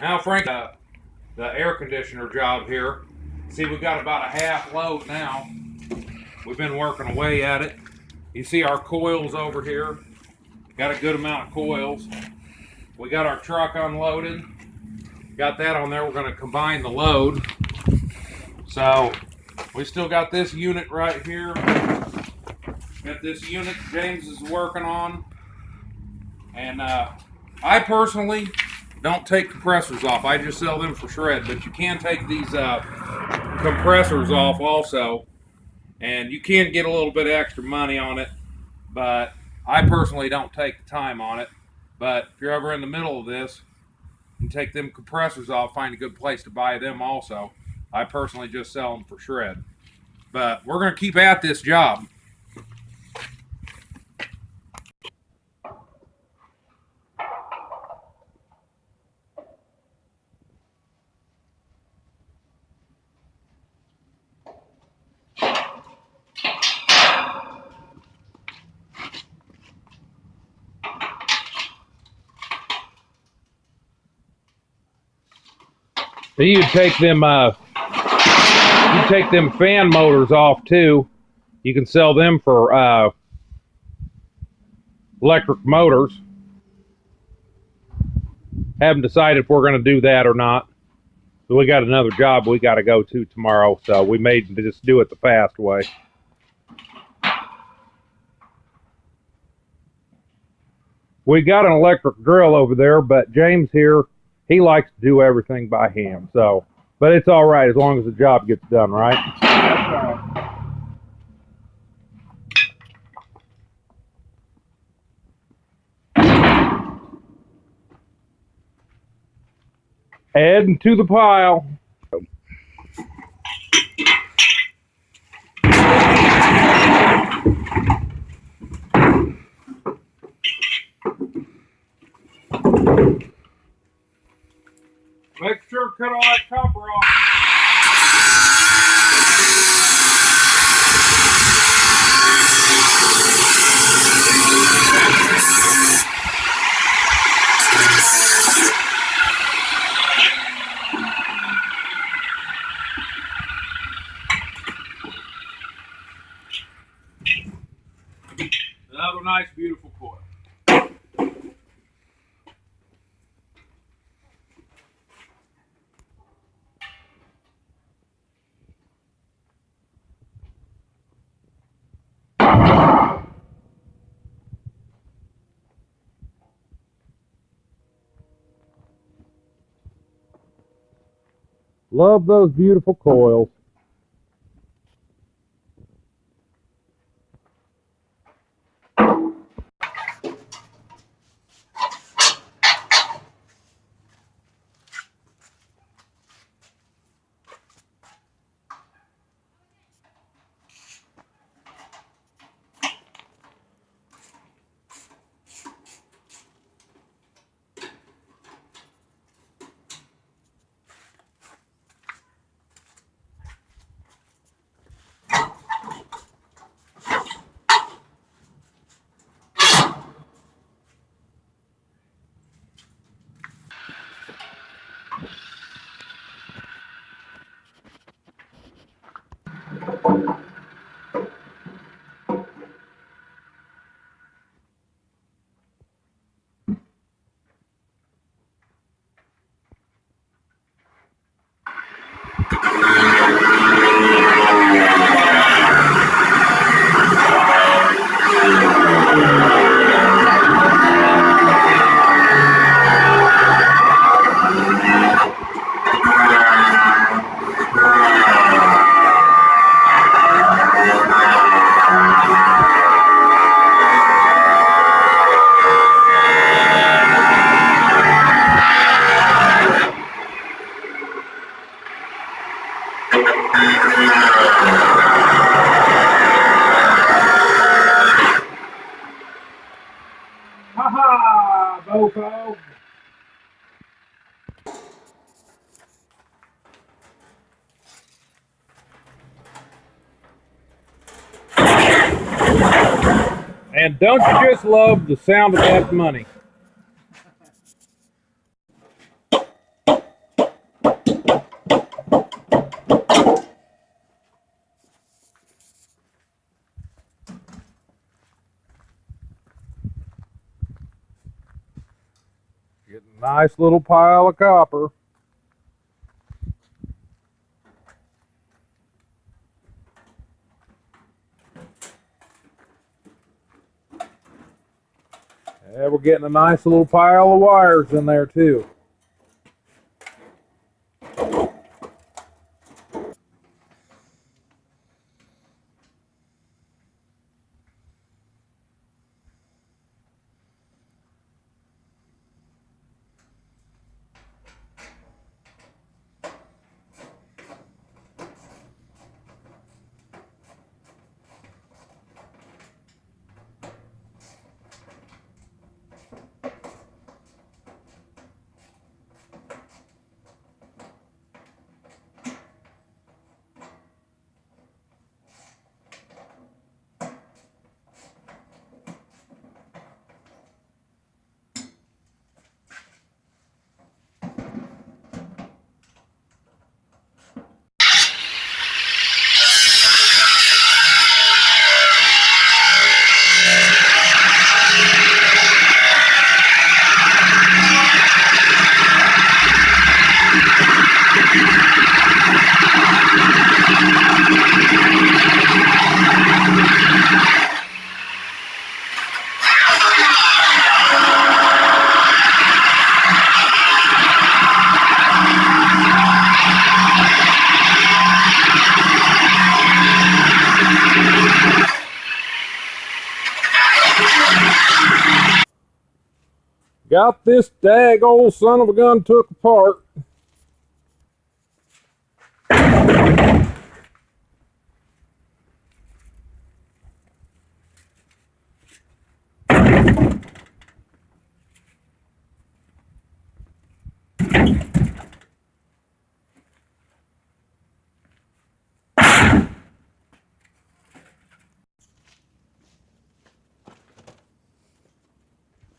Now, Frank, the air conditioner job here. See, we got about a half load now. We've been working away at it. You see our coils over here. Got a good amount of coils. We got our truck unloaded. Got that on there. We're going to combine the load. So we still got this unit right here. Got this unit James is working on. And I personally don't take compressors off. I just sell them for shred. But you can take these compressors off also. And you can get a little bit of extra money on it. But I personally don't take the time on it. But if you're ever in the middle of this, you can take them compressors off, find a good place to buy them also. I personally just sell them for shred. But we're going to keep at this job. So you take them fan motors off too. You can sell them for electric motors. Haven't decided if we're going to do that or not. So we got another job we got to go to tomorrow. So we may just do it the fast way. We got an electric drill over there, but James here, he likes to do everything by hand. So, but it's all right as long as the job gets done, right? That's right. Adding to the pile. Make sure to cut all that copper off. Another nice, beautiful coil. Love those beautiful coils. Ha-ha, Bofo. And don't you just love the sound of that money? Getting a nice little pile of copper. Yeah, we're getting a nice little pile of wires in there too. Got this dag old son of a gun took apart.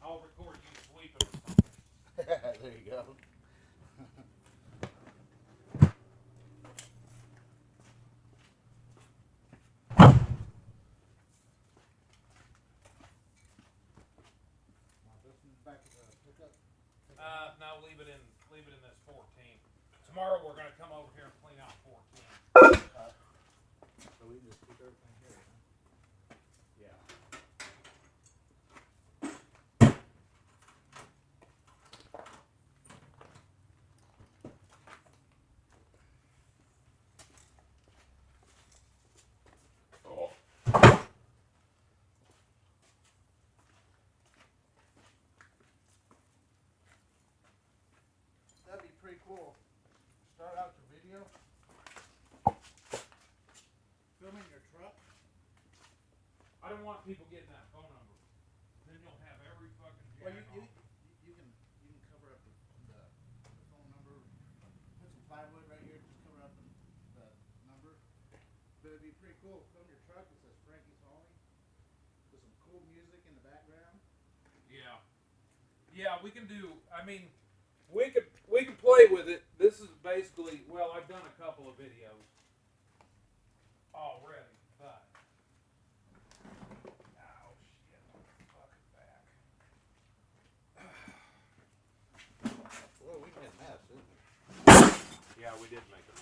I'll record you sweeping. There you go. No, leave it in this 14. Tomorrow we're gonna come over here and clean out 14. So we can just keep everything here, huh? Yeah. That'd be pretty cool. Start out your video. Filming your truck. I don't want people getting that phone number. Then you'll have every fucking Well, jack on. you can cover up the phone number. Put some plywood right here. Just cover up the number. But it'd be pretty cool. Film your truck. It says Frankie Furnace with some cool music in the background. Yeah. Yeah, we can do. I mean, we could play with it. This is basically, well, I've done a couple of videos already, but oh shit, fucking back. Well, we made a mess, didn't we? Yeah, we did make a mess.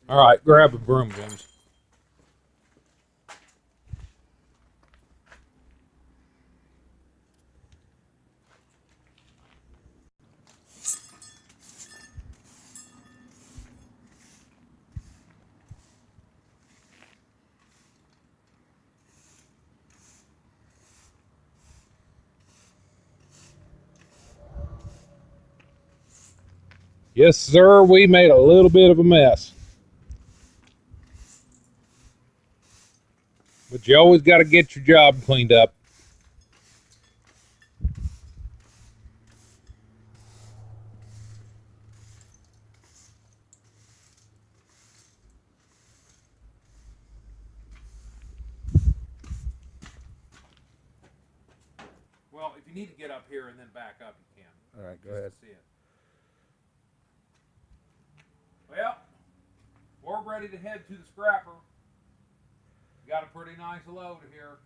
All right, grab a broom, James. Yes, sir, we made a little bit of a mess. But you always got to get your job cleaned up. Well, if you need to get up here and then back up, you can. All right, go Just ahead. to see it. Well, we're ready to head to the scrapper. Got a pretty nice load here.